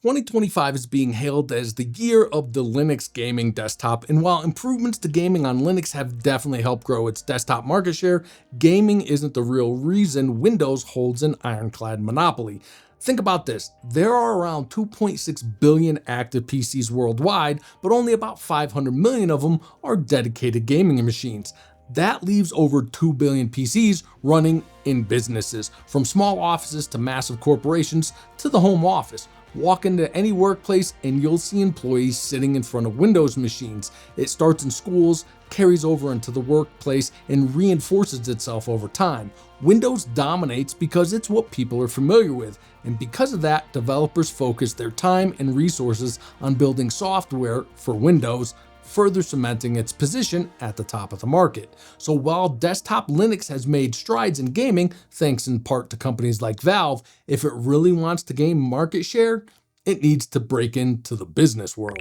2025 is being hailed as the year of the Linux gaming desktop, and while improvements to gaming on Linux have definitely helped grow its desktop market share, gaming isn't the real reason Windows holds an ironclad monopoly. Think about this, there are around 2.6 billion active PCs worldwide, but only about 500 million of them are dedicated gaming machines. That leaves over 2 billion PCs running in businesses, from small offices to massive corporations to the home office. Walk into any workplace and you'll see employees sitting in front of Windows machines. It starts in schools, carries over into the workplace, and reinforces itself over time. Windows dominates because it's what people are familiar with, and because of that, developers focus their time and resources on building software for Windows, further cementing its position at the top of the market. So while desktop Linux has made strides in gaming, thanks in part to companies like Valve, if it really wants to gain market share, it needs to break into the business world.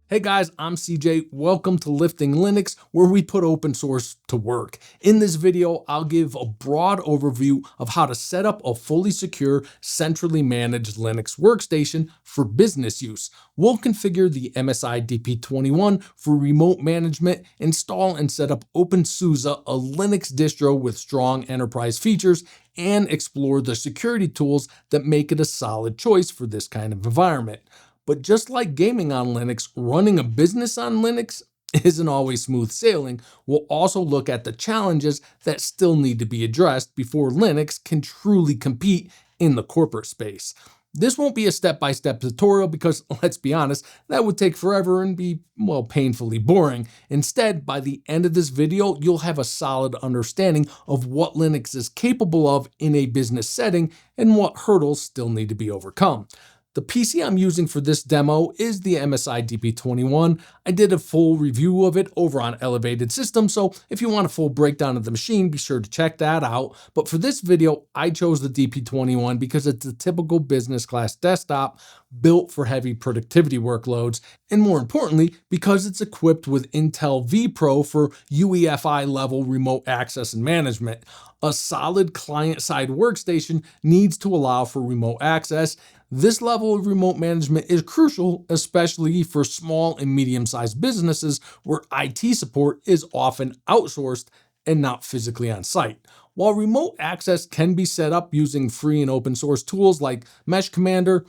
Hey guys, I'm CJ. Welcome to Lifting Linux, where we put open source to work. In this video, I'll give a broad overview of how to set up a fully secure, centrally managed Linux workstation for business use. We'll configure the MSI DP21 for remote management, install and set up OpenSUSE, a Linux distro with strong enterprise features, and explore the security tools that make it a solid choice for this kind of environment. But just like gaming on Linux, running a business on Linux isn't always smooth sailing. We'll also look at the challenges that still need to be addressed before Linux can truly compete in the corporate space. This won't be a step-by-step tutorial because, let's be honest, that would take forever and be, well, painfully boring. Instead, by the end of this video, you'll have a solid understanding of what Linux is capable of in a business setting and what hurdles still need to be overcome. The PC I'm using for this demo is the MSI DP21. I did a full review of it over on Elevated Systems, so if you want a full breakdown of the machine, be sure to check that out. But for this video, I chose the DP21 because it's a typical business class desktop built for heavy productivity workloads, and more importantly, because it's equipped with Intel vPro for UEFI level remote access and management. A solid client-side workstation needs to allow for remote access. This level of remote management is crucial, especially for small and medium-sized businesses where IT support is often outsourced and not physically on site. While remote access can be set up using free and open source tools like Mesh Commander,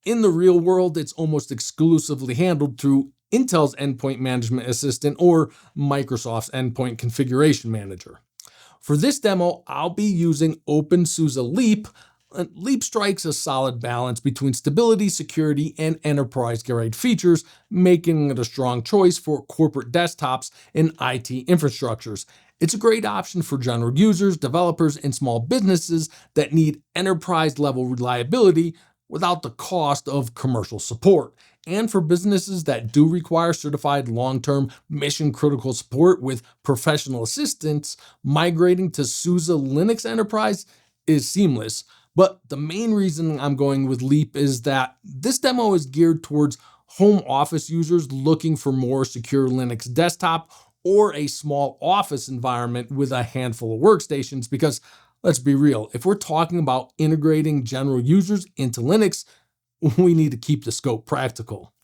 in the real world, it's almost exclusively handled through Intel's Endpoint Management Assistant or Microsoft's Endpoint Configuration Manager. For this demo, I'll be using OpenSUSE Leap. Leap strikes a solid balance between stability, security, and enterprise-grade features, making it a strong choice for corporate desktops and IT infrastructures. It's a great option for general users, developers, and small businesses that need enterprise-level reliability without the cost of commercial support. And for businesses that do require certified long-term mission-critical support with professional assistance, migrating to SUSE Linux Enterprise is seamless. But the main reason I'm going with Leap is that this demo is geared towards home office users looking for more secure Linux desktop or a small office environment with a handful of workstations, because let's be real, if we're talking about integrating general users into Linux, we need to keep the scope practical.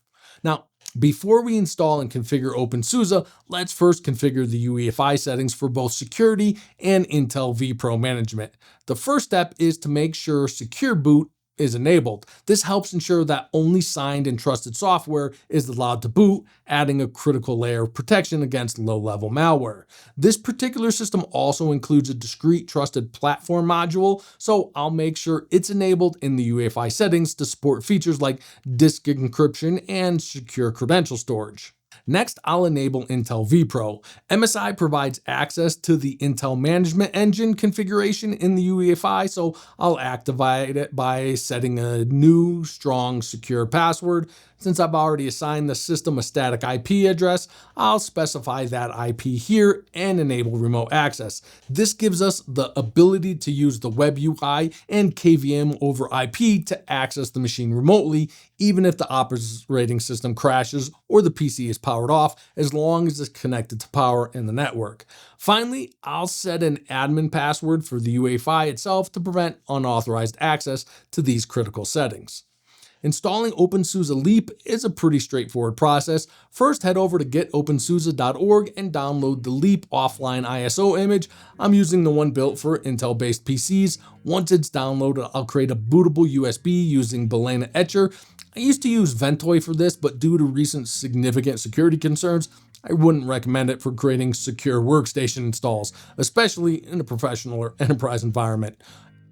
Now, before we install and configure OpenSUSE, let's first configure the UEFI settings for both security and Intel vPro management. The first step is to make sure Secure Boot is enabled. This helps ensure that only signed and trusted software is allowed to boot, adding a critical layer of protection against low-level malware. This particular system also includes a discrete trusted platform module, so I'll make sure it's enabled in the UEFI settings to support features like disk encryption and secure credential storage. Next, I'll enable Intel vPro. MSI provides access to the Intel Management Engine configuration in the UEFI, so I'll activate it by setting a new, strong, secure password. Since I've already assigned the system a static IP address, I'll specify that IP here and enable remote access. This gives us the ability to use the web UI and KVM over IP to access the machine remotely, even if the operating system crashes or the PC is powered off, as long as it's connected to power in the network. Finally, I'll set an admin password for the UEFI itself to prevent unauthorized access to these critical settings. Installing OpenSUSE Leap is a pretty straightforward process. First, head over to getopenSUSE.org and download the Leap offline ISO image. I'm using the one built for Intel-based PCs. Once it's downloaded, I'll create a bootable USB using Balena Etcher. I used to use Ventoy for this, but due to recent significant security concerns, I wouldn't recommend it for creating secure workstation installs, especially in a professional or enterprise environment.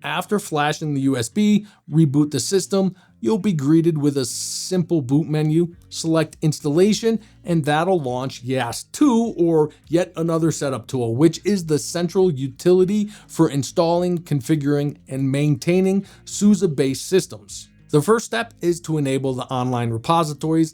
After flashing the USB, reboot the system, you'll be greeted with a simple boot menu. Select installation, and that'll launch YaST 2, or yet another setup tool, which is the central utility for installing, configuring, and maintaining SUSE-based systems. The first step is to enable the online repositories.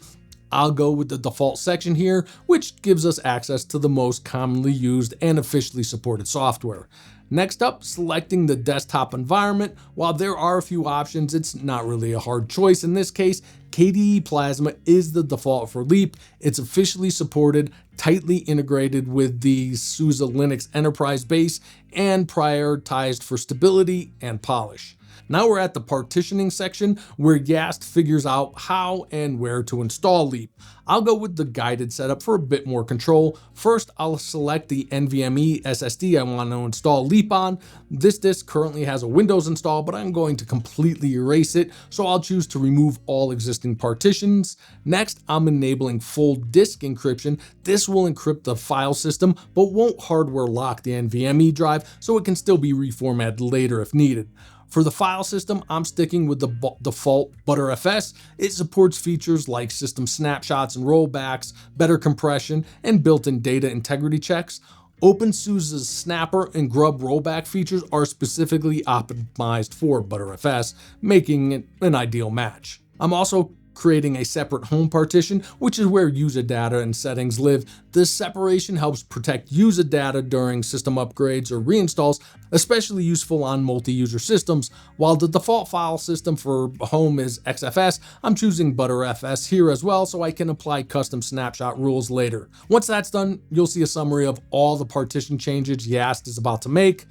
I'll go with the default section here, which gives us access to the most commonly used and officially supported software. Next up, selecting the desktop environment. While there are a few options, it's not really a hard choice. In this case, KDE Plasma is the default for Leap. It's officially supported, tightly integrated with the SUSE Linux enterprise base, and prioritized for stability and polish. Now we're at the partitioning section where YaST figures out how and where to install Leap. I'll go with the guided setup for a bit more control. First, I'll select the NVMe SSD I want to install Leap on. This disk currently has a Windows install, but I'm going to completely erase it, so I'll choose to remove all existing partitions. Next, I'm enabling full disk encryption. This will encrypt the file system, but won't hardware lock the NVMe drive, so it can still be reformatted later if needed. For the file system, I'm sticking with the default ButterFS. It supports features like system snapshots and rollbacks, better compression, and built-in data integrity checks. OpenSUSE's Snapper and Grub rollback features are specifically optimized for ButterFS, making it an ideal match. I'm also creating a separate home partition, which is where user data and settings live. This separation helps protect user data during system upgrades or reinstalls, especially useful on multi-user systems. While the default file system for home is XFS, I'm choosing ButterFS here as well, so I can apply custom snapshot rules later. Once that's done, you'll see a summary of all the partition changes YaST is about to make.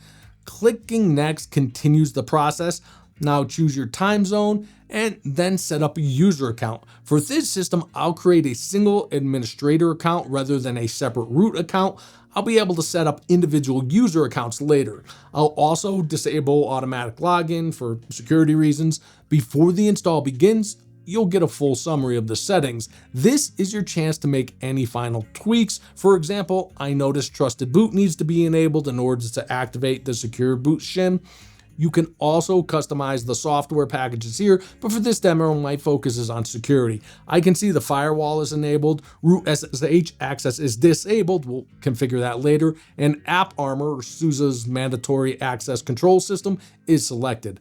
Clicking next continues the process. Now choose your time zone and then set up a user account. For this system, I'll create a single administrator account rather than a separate root account. I'll be able to set up individual user accounts later. I'll also disable automatic login for security reasons. Before the install begins, you'll get a full summary of the settings. This is your chance to make any final tweaks. For example, I noticed Trusted Boot needs to be enabled in order to activate the Secure Boot shim. You can also customize the software packages here, but for this demo, my focus is on security. I can see the firewall is enabled, root SSH access is disabled, we'll configure that later, and AppArmor, or SUSE's mandatory access control system, is selected.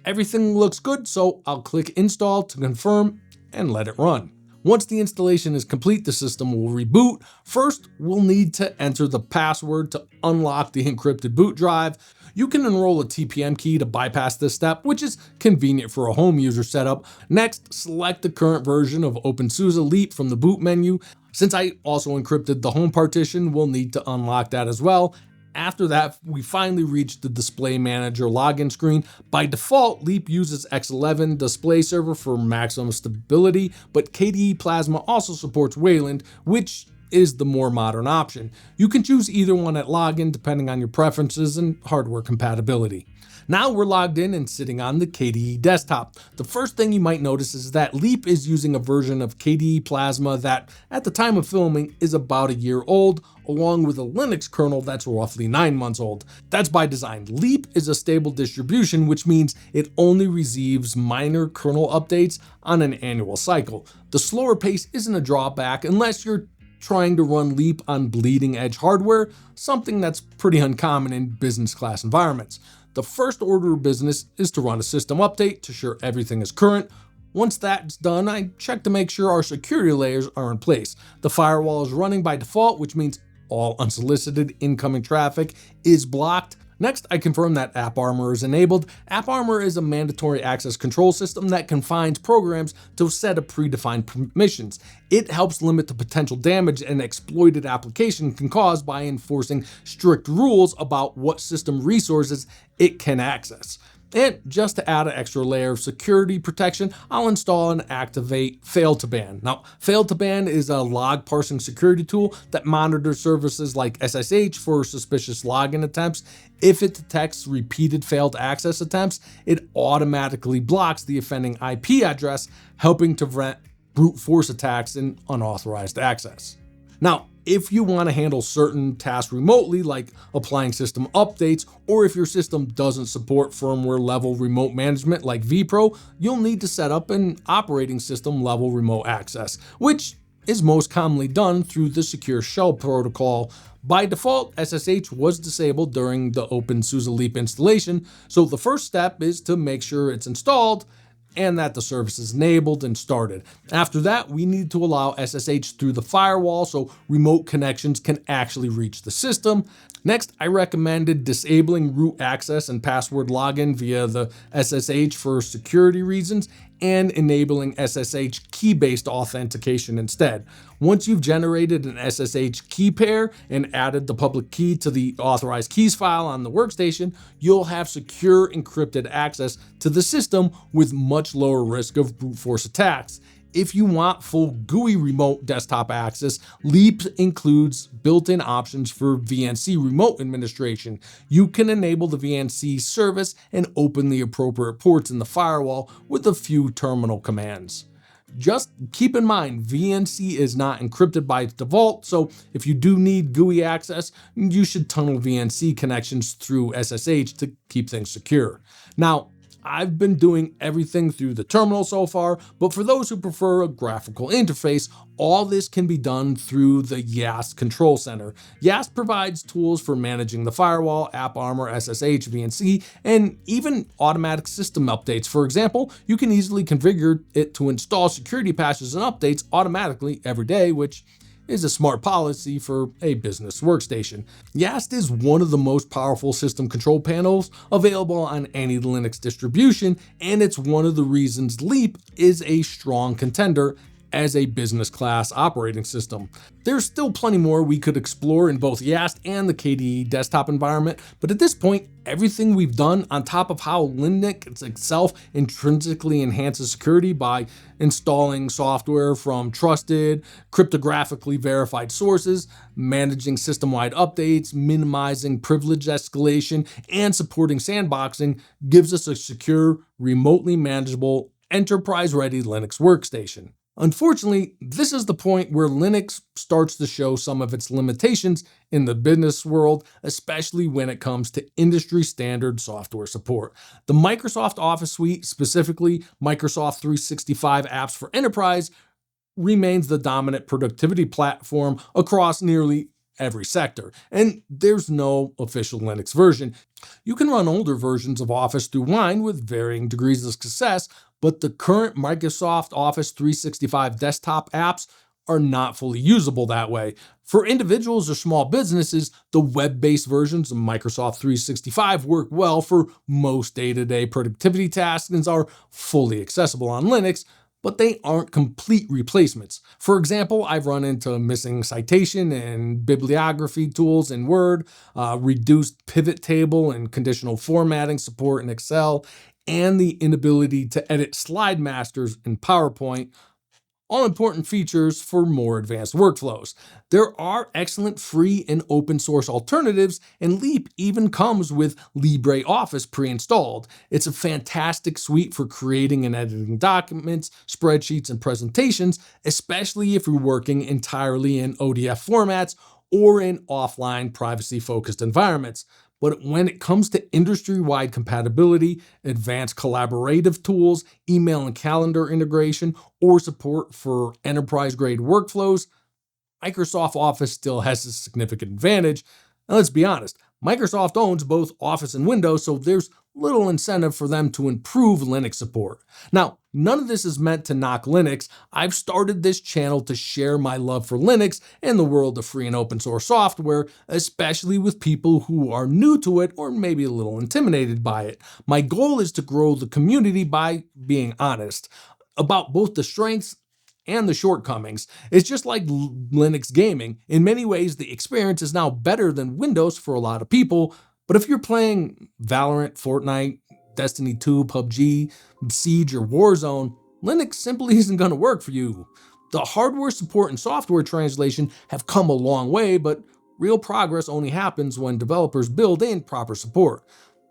Everything looks good, so I'll click install to confirm and let it run. Once the installation is complete, the system will reboot. First, we'll need to enter the password to unlock the encrypted boot drive. You can enroll a TPM key to bypass this step, which is convenient for a home user setup. Next, select the current version of OpenSUSE Leap from the boot menu. Since I also encrypted the home partition, we'll need to unlock that as well. After that, we finally reach the Display Manager login screen. By default, Leap uses X11 display server for maximum stability, but KDE Plasma also supports Wayland, which is the more modern option. You can choose either one at login depending on your preferences and hardware compatibility. Now we're logged in and sitting on the KDE desktop. The first thing you might notice is that Leap is using a version of KDE Plasma that, at the time of filming, is about a year old, along with a Linux kernel that's roughly 9 months old. That's by design. Leap is a stable distribution, which means it only receives minor kernel updates on an annual cycle. The slower pace isn't a drawback unless you're trying to run Leap on bleeding edge hardware, something that's pretty uncommon in business class environments. The first order of business is to run a system update to ensure everything is current. Once that's done, I check to make sure our security layers are in place. The firewall is running by default, which means all unsolicited incoming traffic is blocked. Next, I confirm that AppArmor is enabled. AppArmor is a mandatory access control system that confines programs to a set of predefined permissions. It helps limit the potential damage an exploited application can cause by enforcing strict rules about what system resources it can access. And just to add an extra layer of security protection, I'll install and activate Fail2Ban. Now, Fail2Ban is a log parsing security tool that monitors services like SSH for suspicious login attempts. If it detects repeated failed access attempts, it automatically blocks the offending IP address, helping to prevent brute force attacks and unauthorized access. Now, if you want to handle certain tasks remotely, like applying system updates, or if your system doesn't support firmware level remote management like vPro, you'll need to set up an operating system level remote access, which is most commonly done through the Secure Shell protocol. By default, SSH was disabled during the OpenSUSE Leap installation, so the first step is to make sure it's installed and that the service is enabled and started. After that, we need to allow SSH through the firewall so remote connections can actually reach the system. Next, I recommended disabling root access and password login via the SSH for security reasons and enabling SSH key-based authentication instead. Once you've generated an SSH key pair and added the public key to the authorized keys file on the workstation, you'll have secure encrypted access to the system with much lower risk of brute force attacks. If you want full GUI remote desktop access, Leap includes built-in options for VNC remote administration. You can enable the VNC service and open the appropriate ports in the firewall with a few terminal commands. Just keep in mind, VNC is not encrypted by default, so if you do need GUI access, you should tunnel VNC connections through SSH to keep things secure. Now, I've been doing everything through the terminal so far, but for those who prefer a graphical interface, all this can be done through the YaST Control Center. YaST provides tools for managing the firewall, AppArmor, SSH, VNC, and even automatic system updates. For example, you can easily configure it to install security patches and updates automatically every day, which is a smart policy for a business workstation. YaST is one of the most powerful system control panels available on any Linux distribution, and it's one of the reasons Leap is a strong contender as a business class operating system. There's still plenty more we could explore in both YaST and the KDE desktop environment, but at this point, everything we've done on top of how Linux itself intrinsically enhances security by installing software from trusted, cryptographically verified sources, managing system-wide updates, minimizing privilege escalation, and supporting sandboxing gives us a secure, remotely manageable, enterprise-ready Linux workstation. Unfortunately, this is the point where Linux starts to show some of its limitations in the business world, especially when it comes to industry standard software support. The Microsoft Office suite, specifically Microsoft 365 apps for enterprise, remains the dominant productivity platform across nearly every sector, and there's no official Linux version. You can run older versions of Office through Wine with varying degrees of success, but the current Microsoft Office 365 desktop apps are not fully usable that way. For individuals or small businesses, the web-based versions of Microsoft 365 work well for most day-to-day productivity tasks and are fully accessible on Linux, but they aren't complete replacements. For example, I've run into missing citation and bibliography tools in Word, reduced pivot table and conditional formatting support in Excel, and the inability to edit slide masters in PowerPoint, all important features for more advanced workflows. There are excellent free and open source alternatives, and Leap even comes with LibreOffice pre-installed. It's a fantastic suite for creating and editing documents, spreadsheets, and presentations, especially if you're working entirely in ODF formats or in offline privacy-focused environments. But when it comes to industry-wide compatibility, advanced collaborative tools, email and calendar integration, or support for enterprise-grade workflows, Microsoft Office still has a significant advantage. And let's be honest, Microsoft owns both Office and Windows, so there's little incentive for them to improve Linux support. Now, none of this is meant to knock Linux. I've started this channel to share my love for Linux and the world of free and open source software, especially with people who are new to it or maybe a little intimidated by it. My goal is to grow the community by being honest about both the strengths and the shortcomings. It's just like Linux gaming. In many ways, the experience is now better than Windows for a lot of people, but if you're playing Valorant, Fortnite, Destiny 2, PUBG, Siege, or Warzone, Linux simply isn't going to work for you. The hardware support and software translation have come a long way, but real progress only happens when developers build in proper support.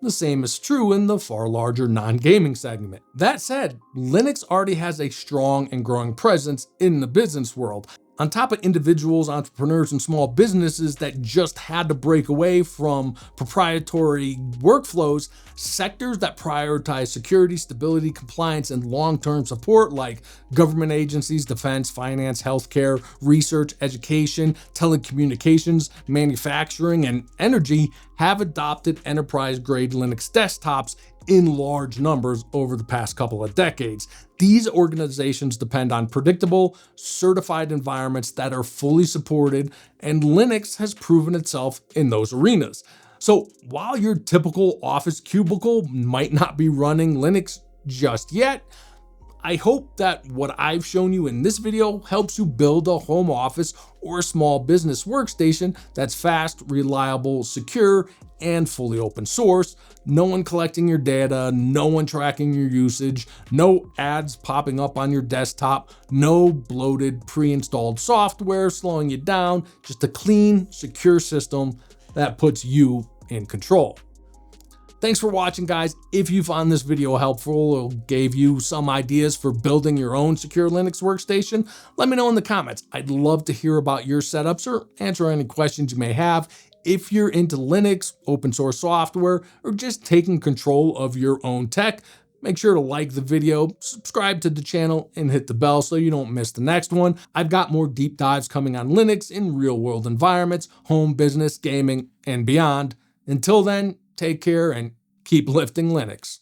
The same is true in the far larger non-gaming segment. That said, Linux already has a strong and growing presence in the business world. On top of individuals, entrepreneurs, and small businesses that just had to break away from proprietary workflows, sectors that prioritize security, stability, compliance, and long-term support like government agencies, defense, finance, healthcare, research, education, telecommunications, manufacturing, and energy have adopted enterprise-grade Linux desktops in large numbers over the past couple of decades. These organizations depend on predictable, certified environments that are fully supported, and Linux has proven itself in those arenas. So while your typical office cubicle might not be running Linux just yet, I hope that what I've shown you in this video helps you build a home office or a small business workstation that's fast, reliable, secure, and fully open source. No one collecting your data, no one tracking your usage, no ads popping up on your desktop, no bloated pre-installed software slowing you down, just a clean, secure system that puts you in control. Thanks for watching, guys. If you found this video helpful or gave you some ideas for building your own secure Linux workstation, let me know in the comments. I'd love to hear about your setups or answer any questions you may have. If you're into Linux, open source software, or just taking control of your own tech, make sure to like the video, subscribe to the channel, and hit the bell so you don't miss the next one. I've got more deep dives coming on Linux in real-world environments, home business, gaming, and beyond. Until then, take care and keep lifting Linux.